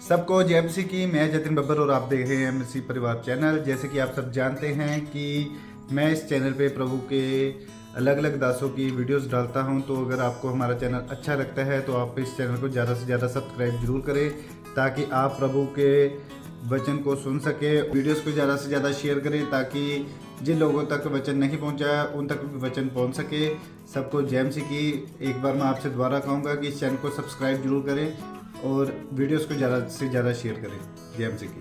सबको जय मसीह की। मैं जतिन बब्बर और आप देख रहे हैं मसीह परिवार चैनल। जैसे कि आप सब जानते हैं कि मैं इस चैनल पे प्रभु के अलग अलग दासों की वीडियोस डालता हूं, तो अगर आपको हमारा चैनल अच्छा लगता है तो आप इस चैनल को ज़्यादा से ज़्यादा सब्सक्राइब जरूर करें, ताकि आप प्रभु के वचन को सुन सके। वीडियोस को ज़्यादा से ज़्यादा शेयर करें, ताकि जिन लोगों तक वचन नहीं पहुंचा उन तक भी वचन पहुंच सके। सबको जय मसीह की। एक बार मैं आपसे दोबारा कहूँगा कि इस चैनल को सब्सक्राइब जरूर करें और वीडियोस को ज़्यादा से ज़्यादा शेयर करें। जय मसीह की।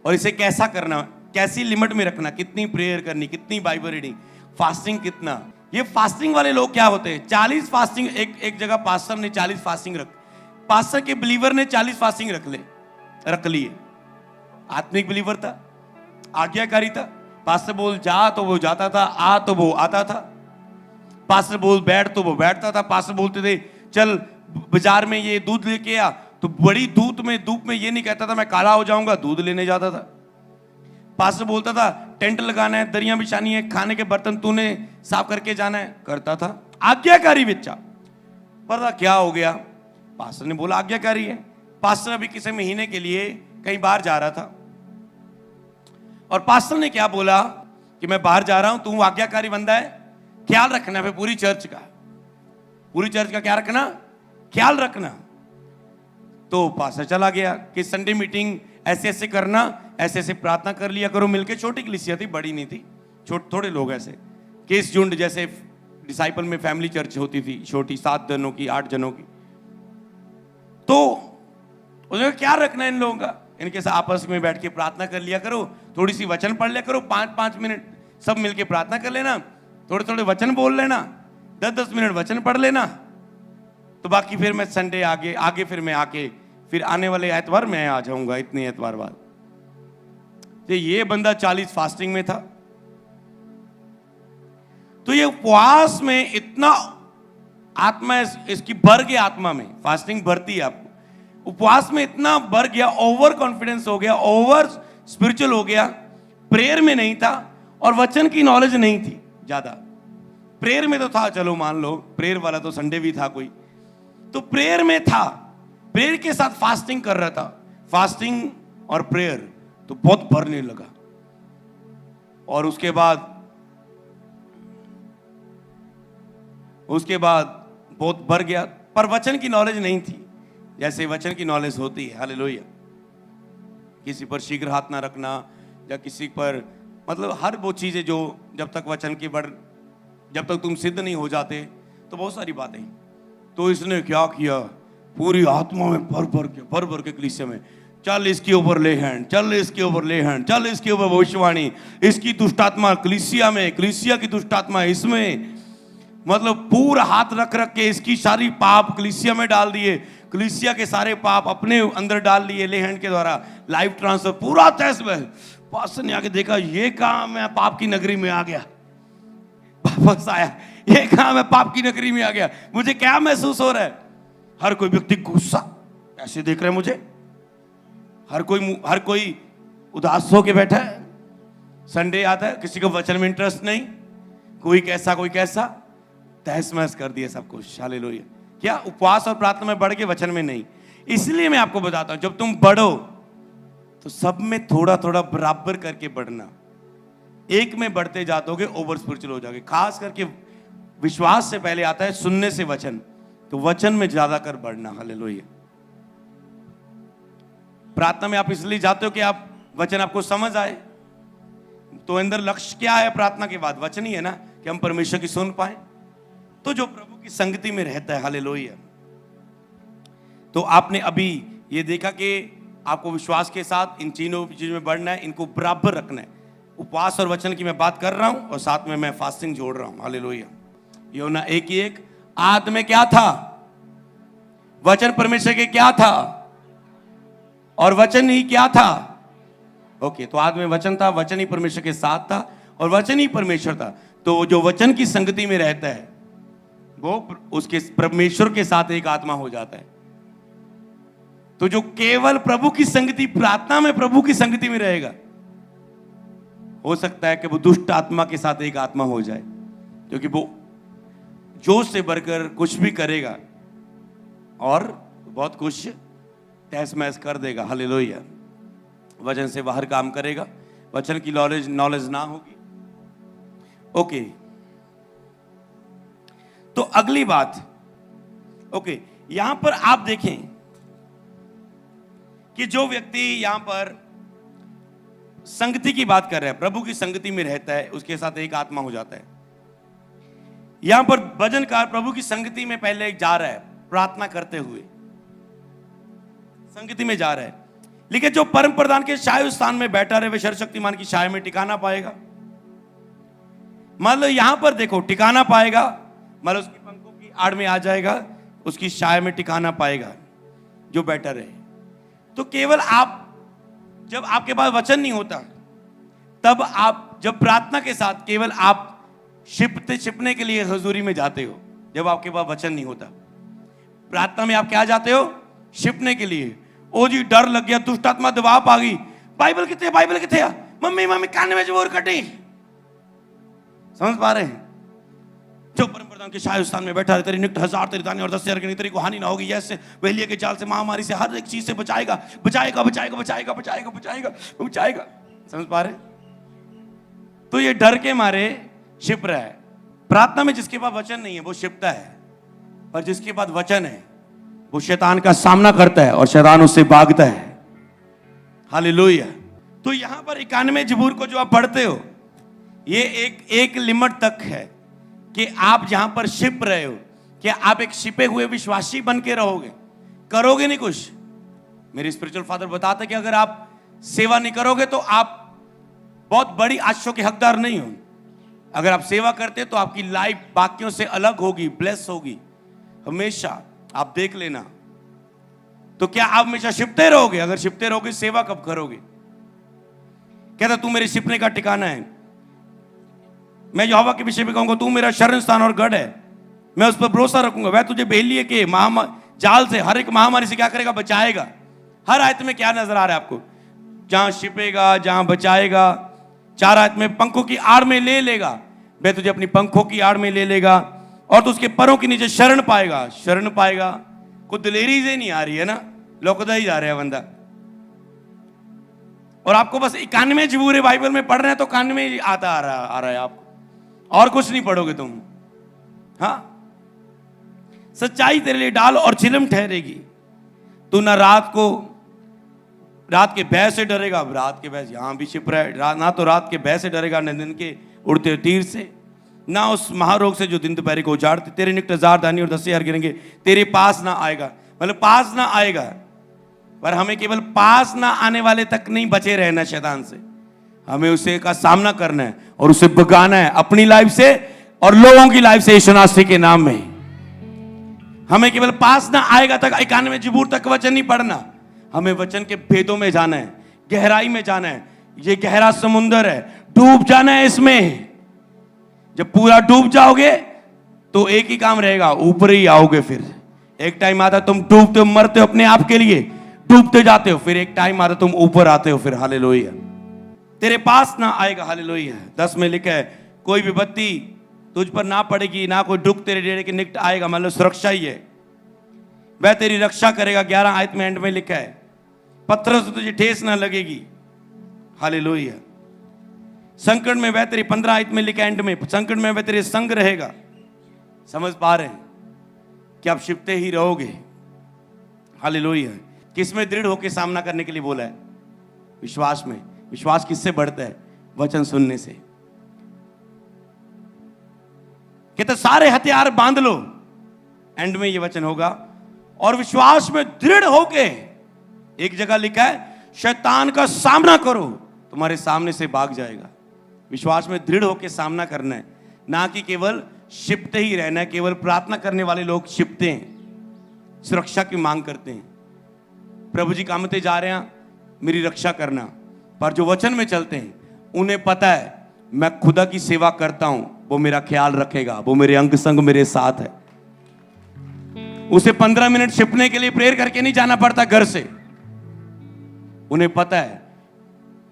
और इसे कैसा करना, कैसी लिमिट में रखना, कितनी प्रेयर करनी, कितनी बाइबल रीडिंग, फास्टिंग कितना। ये फास्टिंग वाले लोग क्या होते हैं, 40 फास्टिंग एक जगह पास्टर ने 40 फास्टिंग पास्टर के बिलीवर ने 40 फास्टिंग रख लिए। आत्मिक बिलीवर था, आज्ञाकारी था। पास्टर बोल जा तो वो जाता था, आ तो वो आता था। पास्टर बोल बैठ तो वो बैठता था। पास्टर बोलते थे चल बाजार में ये दूध लेके आ, तो बड़ी धूप में ये नहीं कहता था मैं काला हो जाऊंगा, दूध लेने जाता था। पास्टर बोलता था टेंट लगाना है, दरियां बिछानी है, खाने के बर्तन तूने साफ करके जाना है, करता था। आज्ञाकारी बच्चा। पता क्या हो गया, पास्टर ने बोला आज्ञाकारी है। पास्टर अभी किसी महीने के लिए कहीं बाहर जा रहा था, और पास्टर ने क्या बोला कि मैं बाहर जा रहा हूं, तू आज्ञाकारी बंदा है, ख्याल रखना है पूरी चर्च का क्या रखना, ख्याल रखना। तो पास्टर चला गया कि संडे मीटिंग ऐसे ऐसे करना, ऐसे ऐसे प्रार्थना कर लिया करो मिलके। छोटी कलीसिया थी, बड़ी नहीं थी, थोड़े लोग ऐसे केस झुंड, जैसे डिसाइपल में फैमिली चर्च होती थी छोटी, 7 जनों की, 8 जनों की। तो उसने क्या रखना है इन लोगों का, इनके साथ आपस में बैठ के प्रार्थना कर लिया करो, थोड़ी सी वचन पढ़ लिया करो, 5-5 मिनट सब मिलके प्रार्थना कर लेना, थोड़े थोड़े वचन बोल लेना, 10-10 मिनट वचन पढ़ लेना, तो बाकी फिर मैं संडे आगे फिर मैं आके फिर आने वाले एतवार मैं आ जाऊंगा, इतने एतवार बाद। तो ये बंदा 40 फास्टिंग में था। तो ये उपवास में इतना आत्मा इसकी भर गया, आत्मा में फास्टिंग भरती है आपको। उपवास में इतना भर गया, ओवर कॉन्फिडेंस हो गया, ओवर स्पिरिचुअल हो गया, प्रेयर में नहीं था और वचन की नॉलेज नहीं थी ज्यादा। प्रेयर में तो था, चलो मान लो प्रेयर वाला तो संडे भी था कोई, तो प्रेयर में था, प्रेयर के साथ फास्टिंग कर रहा था। फास्टिंग और प्रेयर तो बहुत भरने लगा, और उसके बाद बहुत भर गया, पर वचन की नॉलेज नहीं थी जैसे वचन की नॉलेज होती है। हालेलुया। किसी पर शीघ्र हाथ ना रखना, या किसी पर मतलब हर वो चीजें जो जब तक वचन की जब तक तुम सिद्ध नहीं हो जाते, तो बहुत सारी बातें। तो इसने क्या किया, पूरी आत्मा में भर के कलीसिया में, चल इसके ऊपर ले हैंड, चल इसके ऊपर ले हैंड, चल इसके ऊपर भविष्यवाणी, इसकी दुष्ट आत्मा कलीसिया में, कलीसिया की दुष्ट आत्मा इसमें, मतलब पूरा हाथ रख के इसकी सारी पाप कलीसिया में डाल दिए, कलीसिया के सारे पाप अपने अंदर डाल लिए ले हैंड के द्वारा, लाइव ट्रांसफर पूरा तहस बहस। पास्टर ने आके देखा, ये कहां मैं पाप की नगरी में आ गया, वापस आया, ये कहां मैं पाप की नगरी में आ गया। मुझे क्या महसूस हो रहा है, हर कोई व्यक्ति गुस्सा ऐसे देख रहा है मुझे, हर कोई उदास होके बैठा है। संडे आता है, किसी को वचन में इंटरेस्ट नहीं, कोई कैसा तहस महस कर दिया सब कुछ। हालेलुया। क्या उपवास और प्रार्थना में बढ़ के, वचन में नहीं। इसलिए मैं आपको बताता हूं, जब तुम बढ़ो तो सब में थोड़ा थोड़ा बराबर करके बढ़ना। एक में बढ़ते जाते ओवर स्पिरिचुअल हो जाओगे। खास करके विश्वास से पहले आता है सुनने से वचन, तो वचन में ज्यादा कर बढ़ना। हालेलुया। प्रार्थना में आप इसलिए जाते हो कि आप वचन आपको समझ आए, तो अंदर लक्ष्य क्या है प्रार्थना के बाद, वचन ही है ना, कि हम परमेश्वर की सुन पाए। तो जो प्रभु की संगति में रहता है, हालेलुया। तो आपने अभी ये देखा कि आपको विश्वास के साथ इन तीनों चीजों में बढ़ना है, इनको बराबर रखना है। उपवास और वचन की मैं बात कर रहा हूं, और साथ में मैं फास्टिंग जोड़ रहा हूं। हालेलुया। यूहन्ना 1:1, आदि में क्या था, वचन परमेश्वर के क्या था, और वचन ही क्या था। ओके, तो आदि में वचन था, वचन ही परमेश्वर के साथ था, और वचन ही परमेश्वर था। तो जो वचन की संगति में रहता है वो उसके परमेश्वर के साथ एक आत्मा हो जाता है। तो जो केवल प्रभु की संगति, प्रार्थना में प्रभु की संगति में रहेगा, हो सकता है कि वो दुष्ट आत्मा के साथ एक आत्मा हो जाए, क्योंकि वो जोश से बढ़कर कुछ भी करेगा और बहुत कुछ तहस महस कर देगा। हालेलुया। वचन से बाहर काम करेगा, वचन की नॉलेज ना होगी। ओके, तो अगली बात, ओके, यहां पर आप देखें कि जो व्यक्ति यहां पर संगति की बात कर रहा है, प्रभु की संगति में रहता है, उसके साथ एक आत्मा हो जाता है। यहां पर भजनकार प्रभु की संगति में पहले जा रहा है, प्रार्थना करते हुए संगति में जा रहा है, लेकिन जो परम प्रधान के छाया स्थान में बैठा रहे, वे सर्वशक्तिमान की छाया में टिकाना पाएगा। मान लो यहां पर देखो, टिकाना पाएगा मतलब उसकी पंखों की आड़ में आ जाएगा, उसकी छाया में टिकाना पाएगा जो बैठा रहे। तो केवल आप, जब आपके पास वचन नहीं होता, तब आप जब प्रार्थना के साथ केवल आप छिपने के लिए हजूरी में जाते हो, जब आपके पास वचन नहीं होता। प्रार्थना में आप क्या जाते हो? छिपने के लिए। ओ जी डर लग गया, दुष्ट आत्मा दबाव आ गई, बाइबल कितने, बाइबल कितने, मम्मी कान में जोर कटी। समझ पा रहे हैं? जो परम प्रधान के छाया स्थान में बैठा है, तेरी निकट 1000 तेरी दानी और 10,000 की तेरी को हानि ना होगी। ऐसे वहेलिया के जाल से, महामारी से, हर एक चीज से बचाएगा, बचाएगा, बचाएगा, बचाएगा, बचाएगा, बचाएगा, बचाएगा। समझ पा रहे? तो ये डर के मारे छिप रहा है। प्रार्थना में जिसके पास वचन नहीं है वो छिपता है, और जिसके पास वचन है वो शैतान का सामना करता है और शैतान उससे भागता है। हालेलुया। तो यहां पर 91 जबूर को जो आप पढ़ते हो, ये एक लिमिट तक है कि आप जहां पर छिप रहे हो, कि आप एक छिपे हुए विश्वासी बन के रहोगे, करोगे नहीं कुछ। मेरे स्पिरिचुअल फादर बताते हैं कि अगर आप सेवा नहीं करोगे तो आप बहुत बड़ी आशीषों के हकदार नहीं हो। अगर आप सेवा करते तो आपकी लाइफ बाकियों से अलग होगी, ब्लेस होगी हमेशा। आप देख लेना। तो क्या आप हमेशा छिपते रहोगे? अगर छिपते रहोगे सेवा कब करोगे? कहता तू मेरे छिपने का ठिकाना है। मैं यहोवा के विषय में कहूंगा, तू मेरा शरण स्थान और गढ़ है, मैं उस पर भरोसा रखूंगा। वह तुझे बेलिए के जाल से, हर एक महामारी से क्या करेगा? बचाएगा। हर आयत में क्या नजर आ रहा है आपको? जहां छिपेगा, जहां बचाएगा। 4 आयत में पंखों की आड़ में ले लेगा, वह तुझे अपनी पंखों की आड़ में ले लेगा, और तो उसके परों के नीचे शरण पाएगा। शरण पाएगा, कुछ दिलेरी से नहीं आ रही है ना, लौकदा ही जा रहा है बंदा। और आपको बस 91 जबूर बाइबल में पढ़ रहे हैं तो कान में आता आ रहा है आपको, और कुछ नहीं पढ़ोगे तुम। हाँ, सच्चाई तेरे लिए डाल और चिलम ठहरेगी। तू ना रात के भय से डरेगा। रात के भय यहां भी छिप रहा है। ना तो रात के भय से डरेगा, न दिन के उड़ते तीर से, ना उस महारोग से जो दिन दोपहर को उजाड़ते। तेरे निकट 1000 दानी और 10,000 गिरेंगे, तेरे पास ना आएगा। मतलब पास ना आएगा, पर हमें केवल पास ना आने वाले तक नहीं बचे रहना शैतान से, हमें उसे का सामना करना है और उसे भगाना है अपनी लाइफ से और लोगों की लाइफ से, यीशु नासरी के नाम में। हमें केवल पास ना आएगा तक 91 जबूर तक वचन नहीं पढ़ना, हमें वचन के भेदों में जाना है, गहराई में जाना है। ये गहरा समुंदर है, डूब जाना है इसमें। जब पूरा डूब जाओगे तो एक ही काम रहेगा, ऊपर ही आओगे। फिर एक टाइम आता तुम डूबते हो, मरते हो अपने आप के लिए, डूबते जाते हो, फिर एक टाइम आता तुम ऊपर आते हो। फिर हालेलुया, तेरे पास ना आएगा। हालेलुया। 10 में लिखा है, कोई विपत्ति तुझ पर ना पड़ेगी, ना कोई दुख तेरे डेरे के निकट आएगा। मतलब सुरक्षा ही है, वह तेरी रक्षा करेगा। 11 आयत में एंड में लिखा है, पत्थरों से तुझे ठेस ना लगेगी। हालेलुया। संकट में वह तेरी, 15 आयत में लिखा एंड में, संकट में वह तेरे संग रहेगा। समझ पा रहे हैं कि आप छिपते ही रहोगे। हालेलुया। किसमें दृढ़ होकर सामना करने के लिए बोला है? विश्वास में। विश्वास किससे बढ़ता है? वचन सुनने से। कहते सारे हथियार बांध लो, एंड में ये वचन होगा, और विश्वास में दृढ़ होके, एक जगह लिखा है शैतान का सामना करो, तुम्हारे सामने से भाग जाएगा। विश्वास में दृढ़ होकर सामना करना है, ना कि केवल छिपते ही रहना है। केवल प्रार्थना करने वाले लोग छिपते हैं, सुरक्षा की मांग करते हैं। प्रभु जी कामते जा रहे हैं मेरी रक्षा करना, पर जो वचन में चलते हैं उन्हें पता है मैं खुदा की सेवा करता हूं, वो मेरा ख्याल रखेगा, वो मेरे अंग संग मेरे साथ है। उसे 15 मिनट छिपने के लिए प्रेयर करके नहीं जाना पड़ता घर से। उन्हें पता है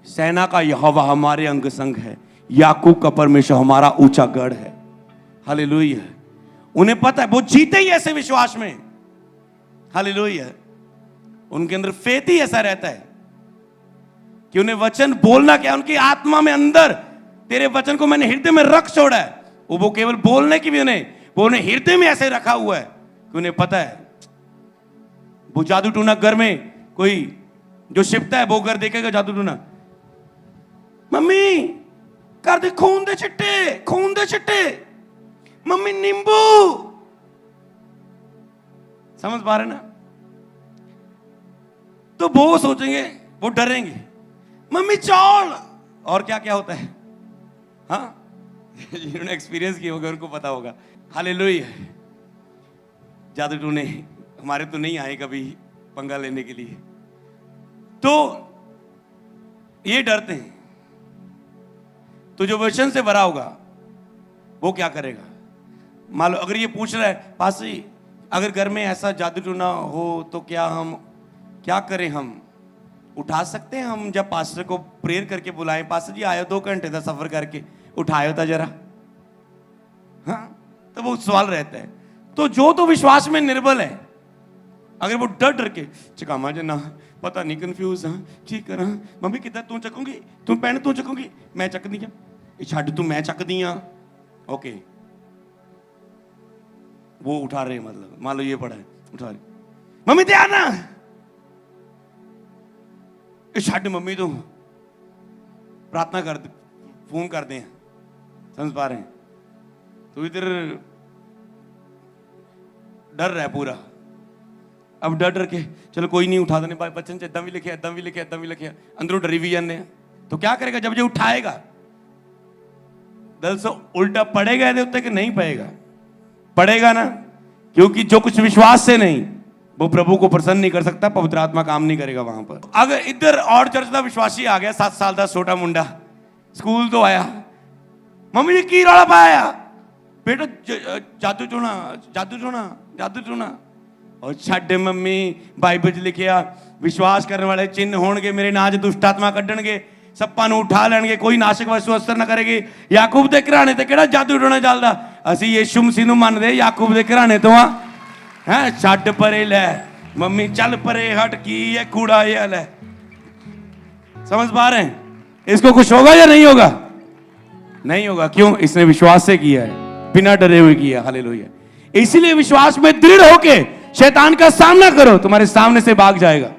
सेना का यहोवा हमारे अंग संग है, याकूब का परमेश्वर हमारा ऊंचा गढ़ है। हालेलुया। उन्हें पता है, वो जीते ही ऐसे विश्वास में। हालेलुया। उनके अंदर फेथ ही ऐसा रहता है कि उन्हें वचन बोलना क्या, उनकी आत्मा में अंदर तेरे वचन को मैंने हृदय में रख छोड़ा है। वो केवल बोलने की भी नहीं, वो उन्हें हृदय में ऐसे रखा हुआ है कि उन्हें पता है वो जादू टूना घर में कोई जो छिपता है वो घर देखेगा जादू टूना, मम्मी कर दे खून दे चिट्टे, खून दे चिट्टे, मम्मी नींबू। समझ पा रहे ना? तो वो सोचेंगे, वो डरेंगे, मम्मी चौल। और क्या क्या होता है, हाँ जिन्होंने एक्सपीरियंस किया होगा उनको पता होगा। हालेलुया। जादू टूने हमारे तो नहीं आए कभी पंगा लेने के लिए, तो ये डरते हैं। तो जो वचन से भरा होगा वो क्या करेगा? मान लो अगर ये पूछ रहा है, पासी अगर घर में ऐसा जादू टूना हो तो क्या करें? हम उठा सकते हैं? हम जब पास्टर को प्रेयर करके बुलाएं, पास्टर जी आयो 2 घंटे का सफर करके उठायो था जरा, हाँ, तो वो सवाल रहता है। तो जो तो विश्वास में निर्बल है, अगर वो डर डर के चिकामा जना पता नहीं कंफ्यूज, हाँ ठीक है, मम्मी कितना तू चकूंगी, तू पैन तू चकूंगी, मैं चक दी छड़ तू मैं चक दी, ओके वो उठा रहे, मतलब मान लो ये पड़ा है, उठा रहे, मम्मी ध्यान ना छड़, मम्मी तो प्रार्थना कर दे, फोन कर दे, समझ पा रहे हैं? तो इधर डर रहा है पूरा। अब डर डर के चलो कोई नहीं उठा देने, बच्चन से दम भी लिखे अंदरों डरी भी जाने। तो क्या करेगा जब जो उठाएगा? दिल से उल्टा पड़ेगा यदि उत्ते कि नहीं पड़ेगा? पड़ेगा ना, क्योंकि जो कुछ विश्वास से नहीं वो प्रभु को प्रसन्न नहीं कर सकता, पवित्र आत्मा काम नहीं करेगा वहां पर। अगर इधर और चर्च का विश्वासी आ गया, 7 साल का छोटा मुंडा स्कूल तो आया, मम्मी जी की रौला पाया, बेटा जादू टूना और छड्डे मम्मी बाइबल च लिखिया विश्वास करने वाले चिन्ह होणगे, मेरे नाम च दुष्ट आत्मा कड्डणगे, सप्पां नूं उठा लैणगे, कोई नाशक वस्तु असर ना करेगी। याकूब दे घराणे ते किहड़ा जादू टूना चलदा? असीं यीशु मसीह नूं मनदे, याकूब दे घराणे तो आ हैं। छड्ड परे लै मम्मी, चल परे हट, की है कूड़ा ये है। समझ पा रहे हैं? इसको कुछ होगा या नहीं होगा? नहीं होगा। क्यों? इसने विश्वास से किया है, बिना डरे हुए किया। हालेलुया। इसीलिए विश्वास में दृढ़ होके शैतान का सामना करो, तुम्हारे सामने से भाग जाएगा।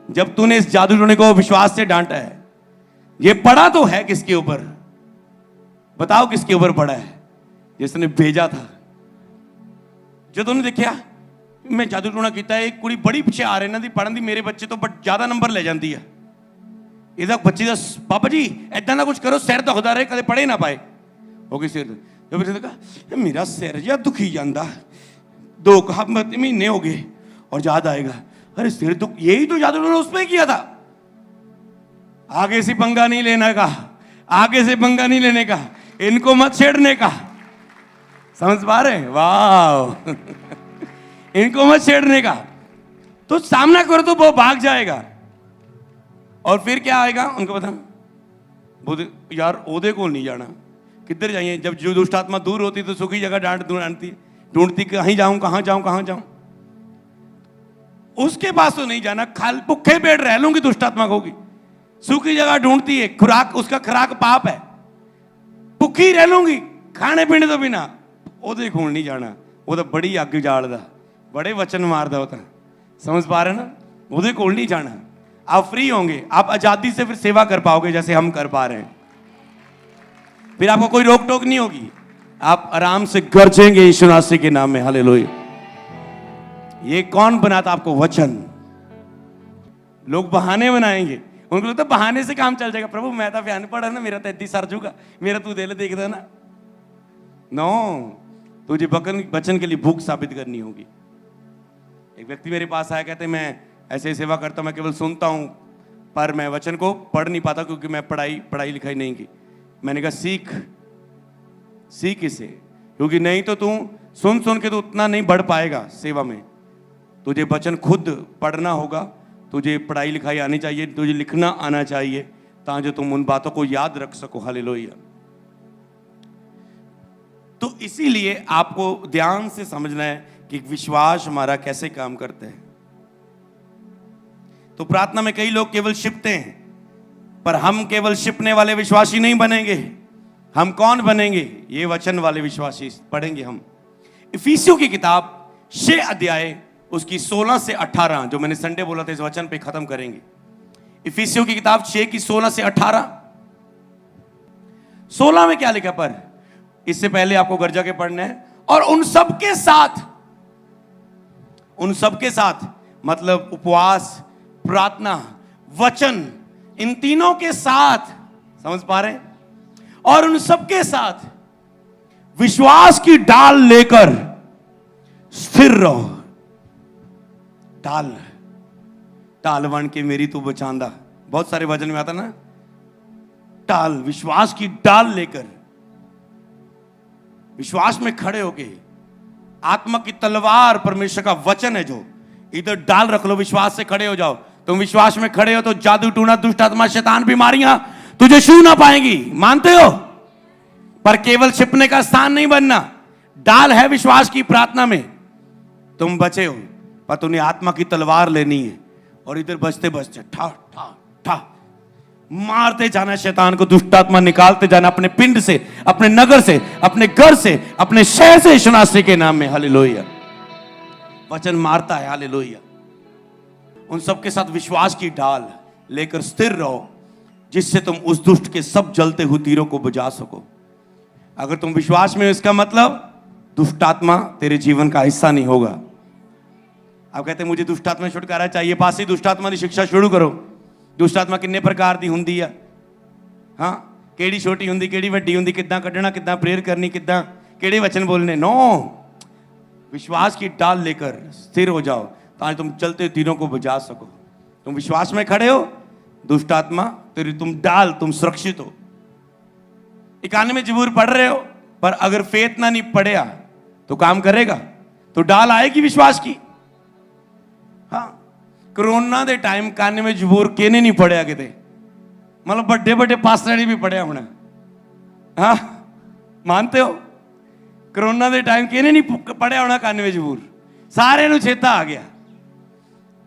जब तूने इस जादू टोने को विश्वास से डांटा है, ये पड़ा तो है किसके ऊपर? बताओ किसके ऊपर पड़ा है? जिसने भेजा था। जो तुमने देखा मैं जादू टोना किया, एक कुड़ी बड़ी पिछे आ रही ना दी पढ़न दी, मेरे बच्चे तो बट ज्यादा नंबर ले जाती है। ਇਹਦਾ ਬੱਚੀ ਦਾ ਬਾਬਾ ਜੀ ਐਦਾਂ ਦਾ ਕੁਝ ਕਰੋ ਸਿਰ ਦੁਖਦਾ ਰਹੇ, ਕਦੇ ਪੜੇ ਨਾ ਪਾਏ। ਹੋ ਗਈ ਸਿਰ ਜਦ ਬੱਚੇ ਨੇ ਕਹਾ ਮੇਰਾ ਸਿਰ ਜਿਹਾ ਦੁਖੀ ਜਾਂਦਾ, 2 महीने हो गए और याद आएगा अरे सिर दुख, यही तो जादू उन्होंने उसमें किया था। आगे से पंगा नहीं लेने का, आगे से पंगा नहीं लेने का, इनको मत छेड़ने का। समझ पा रहे? वाह इनको मत छेड़ने का। तो सामना करो तो वो भाग जाएगा। और फिर क्या आएगा उनको पता, वो यार ओदे को नहीं जाना, किधर जाइए? जब जो दुष्ट आत्मा दूर होती तो सूखी जगह ढूंढती कहीं जाऊं, कहां जाऊं। उसके पास तो नहीं जाना, खाल भुखे पेट रह लूंगी, दुष्ट आत्मा होगी। सूखी जगह ढूंढती है, खुराक उसका खुराक पाप है, भुखी रह लूंगी खाने पीने तो बिना। ओदे कोल नहीं जाना, वो तो बड़ी अग जालदा, बड़े वचन मारदा होता। समझ पा रहे ना? ओदे कोल नहीं जाना। आप फ्री होंगे, आप आजादी से फिर सेवा कर पाओगे जैसे हम कर पा रहे हैं। फिर आपको कोई रोक टोक नहीं होगी, आप आराम से गरजेंगे यीशु मसीह के नाम में। हालेलुया। ये कौन बनाता आपको? वचन। लोग बहाने बनाएंगे, उनको लगता है बहाने से काम चल जाएगा। प्रभु मैं तो बयान पढ़ा ना, मेरा तो इतनी सर जूगा, मेरा तू दिल देखता ना। नो, तुझे वचन के लिए भूख साबित करनी होगी। एक व्यक्ति मेरे पास आया, कहते मैं ऐसे सेवा करता हूं, मैं केवल सुनता हूं पर मैं वचन को पढ़ नहीं पाता क्योंकि मैं पढ़ाई लिखाई नहीं की। मैंने कहा सीख इसे, क्योंकि नहीं तो तू सुन के तो उतना नहीं बढ़ पाएगा सेवा में। तुझे वचन खुद पढ़ना होगा, तुझे पढ़ाई लिखाई आनी चाहिए, तुझे लिखना आना चाहिए, ताकि तुम उन बातों को याद रख सको। हालेलुया। तो इसीलिए आपको ध्यान से समझना है कि विश्वास हमारा कैसे काम करता है। तो प्रार्थना में कई लोग केवल छिपते हैं, पर हम केवल छिपने वाले विश्वासी नहीं बनेंगे। हम कौन बनेंगे? ये वचन वाले विश्वासी पढ़ेंगे हम। इफिसियों की किताब 6 अध्याय उसकी 16 से 18, जो मैंने संडे बोला था इस वचन पे खत्म करेंगे। इफिसियों की किताब 6 की 16 से 18। 16 में क्या लिखा? पर इससे पहले आपको घर जाके पढ़ना है। और उन सबके साथ मतलब उपवास, प्रार्थना, वचन, इन तीनों के साथ, समझ पा रहे हैं? और उन सबके साथ विश्वास की डाल लेकर स्थिर रहो। टाल वन के मेरी तू बचांदा, बहुत सारे वचन में आता ना। टाल, विश्वास की डाल लेकर, विश्वास में खड़े होके, आत्मा की तलवार परमेश्वर का वचन है जो इधर डाल रख लो, विश्वास से खड़े हो जाओ। तुम विश्वास में खड़े हो तो जादू टूना, दुष्ट आत्मा, शैतान, बीमारियां तुझे छू ना पाएंगी। मानते हो? पर केवल छिपने का स्थान नहीं बनना। डाल है विश्वास की प्रार्थना में, तुम बचे हो, पर तुम्हें आत्मा की तलवार लेनी है और इधर बचते बचते ठा ठा ठा मारते जाना शैतान को, दुष्ट आत्मा निकालते जाना अपने पिंड से, अपने नगर से, अपने घर से, अपने शहर से, यीशु मसीह के नाम में। हालेलुया। वचन मारता है। हालेलुया। उन सबके साथ विश्वास की ढाल लेकर स्थिर रहो, जिससे तुम उस दुष्ट के सब जलते हुए तीरों को बुझा सको। अगर तुम विश्वास में हो, इसका मतलब दुष्ट आत्मा तेरे जीवन का हिस्सा नहीं होगा। आप कहते हैं मुझे दुष्ट आत्मा छुटकारा चाहिए, पास ही दुष्ट आत्मा की शिक्षा शुरू करो। दुष्ट आत्मा किन्ने प्रकार दी हुंदी है? हाँ, केड़ी छोटी हुंदी, केड़ी वड्डी हुंदी, किद्दां कड्ढना, किद्दां प्रेयर करनी, किद्दां केड़े वचन बोलने। नो, विश्वास की डाल लेकर स्थिर हो जाओ ताकि तुम चलते तीरों को बुझा सको। तुम विश्वास में खड़े हो, दुष्ट आत्मा तेरी तुम डाल, तुम सुरक्षित हो। 91 जबूर पढ़ रहे हो, पर अगर फेथ ना नहीं पढ़ेगा तो काम करेगा? तो डाल आएगी विश्वास की। हाँ, कोरोना दे टाइम 91 जबूर केने नहीं पढ़िया किते, मतलब बड़े बड़े पास्टर ने भी पढ़िया होना। हाँ, मानते हो? कोरोना दे टाइम केने नहीं पढ़िया होना 91 जबूर। सारे नूं चेता आ गया,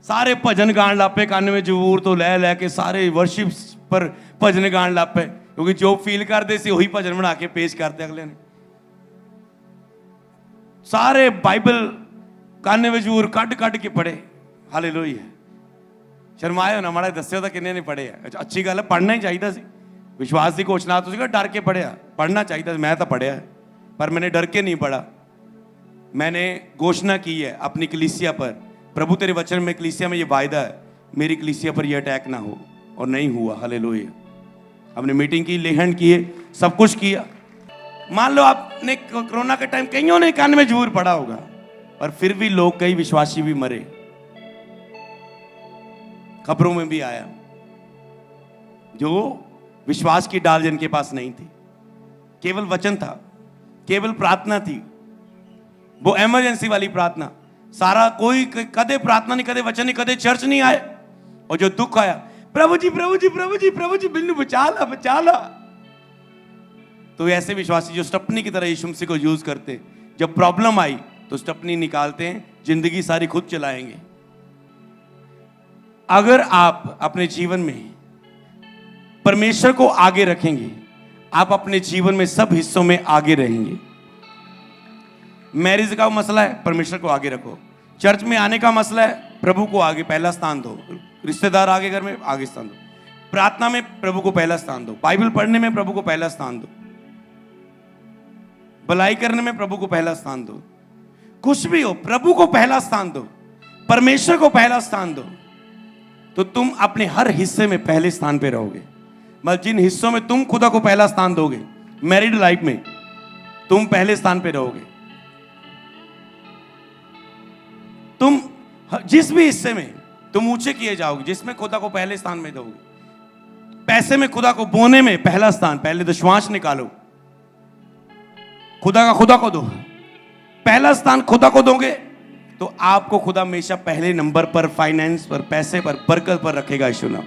सारे भजन गाण लापे 91 जबूर तो लै लैके सारे वर्शिप पर भजन गाण लापे, क्योंकि जो फील करते सी वही भजन बना के पेश करते अगले ने। सारे बाइबल 91 जबूर कट कट के पढ़े। हालेलुया। शर्माए ना माड़ा, दस्यो तो किन्ने ने पढ़े। अच्छी गल है, पढ़ना ही चाहिए सी। विश्वास की घोषणा तो डर के पढ़िया, पढ़ना चाहिए। मैं तो पढ़िया है, पर मैंने डर के नहीं पढ़ा। मैंने घोषणा की है अपनी कलीसिया पर, प्रभु तेरे वचन में कलीसिया में ये वायदा है, मेरी कलीसिया पर यह अटैक ना हो, और नहीं हुआ। हालेलुया। हमने मीटिंग की, लेहन किए, सब कुछ किया। मान लो आपने कोरोना के टाइम कईयों ने 91 जबूर पढ़ा होगा, पर फिर भी लोग, कई विश्वासी भी मरे। खबरों में भी आया, जो विश्वास की डाल जिनके पास नहीं थी, केवल वचन था, केवल प्रार्थना थी, वो इमरजेंसी वाली प्रार्थना। सारा कोई कदे प्रार्थना नहीं, कदे वचन नहीं, कदे चर्च नहीं आए, और जो दुख आया, प्रभु जी प्रभु जी प्रभु जी प्रभु जी बिल्लू बचा ला बचा ला। तो ऐसे विश्वासी जो स्टपनी की तरह यीशु मसीह को यूज करते, जब प्रॉब्लम आई तो स्टपनी निकालते हैं, जिंदगी सारी खुद चलाएंगे। अगर आप अपने जीवन में परमेश्वर को आगे रखेंगे, आप अपने जीवन में सब हिस्सों में आगे रहेंगे। मैरिज का मसला है, परमेश्वर को आगे रखो। चर्च में आने का मसला है, प्रभु को आगे पहला स्थान दो। रिश्तेदार आगे घर में आगे स्थान दो। प्रार्थना में प्रभु को पहला स्थान दो। बाइबल पढ़ने में प्रभु को पहला स्थान दो। भलाई करने में प्रभु को पहला स्थान दो। कुछ भी हो, प्रभु को पहला स्थान दो, परमेश्वर को पहला स्थान दो, तो तुम अपने हर हिस्से में पहले स्थान पे रहोगे। मतलब जिन हिस्सों में तुम खुदा को पहला स्थान दोगे, मैरिड लाइफ में तुम पहले स्थान पे रहोगे। तुम जिस भी हिस्से में तुम ऊंचे किए जाओगे, जिसमें खुदा को पहले स्थान में दोगे। पैसे में खुदा को बोने में पहला स्थान, पहले दशवांश निकालो, खुदा को दो। पहला स्थान खुदा को दोगे तो आपको खुदा हमेशा पहले नंबर पर, फाइनेंस पर, पैसे पर, बरकत पर रखेगा। यीशु नाम।